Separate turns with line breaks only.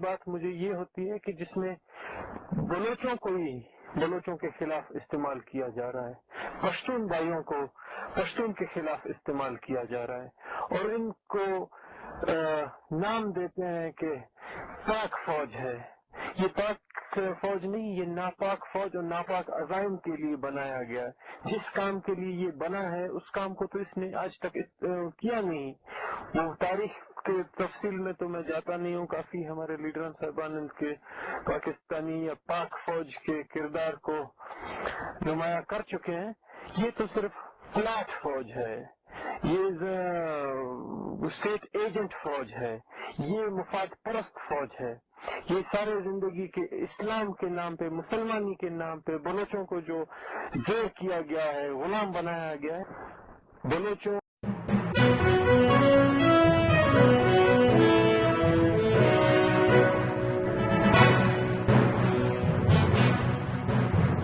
بات مجھے یہ ہوتی ہے کہ جس میں بلوچوں کے خلاف استعمال کیا جا رہا ہے، پشتون بھائیوں کو پشتون کے خلاف استعمال کیا جا رہا ہے، اور ان کو نام دیتے ہیں کہ پاک فوج ہے۔ یہ پاک فوج نہیں، یہ ناپاک فوج اور ناپاک عزائم کے لیے بنایا گیا ہے۔ جس کام کے لیے یہ بنا ہے اس کام کو تو اس نے آج تک کیا نہیں۔ وہ تاریخ کے تفصیل میں تو میں جاتا نہیں ہوں، کافی ہمارے لیڈران صاحبان ان کے پاکستانی یا پاک فوج کے کردار کو نمایاں کر چکے ہیں۔ یہ تو صرف فلیٹ فوج ہے، یہ اسٹیٹ ایجنٹ فوج ہے، یہ مفاد پرست فوج ہے۔ یہ سارے زندگی کے اسلام کے نام پہ، مسلمانی کے نام پہ بلوچوں کو جو زیر کیا گیا ہے، غلام بنایا گیا ہے، بلوچوں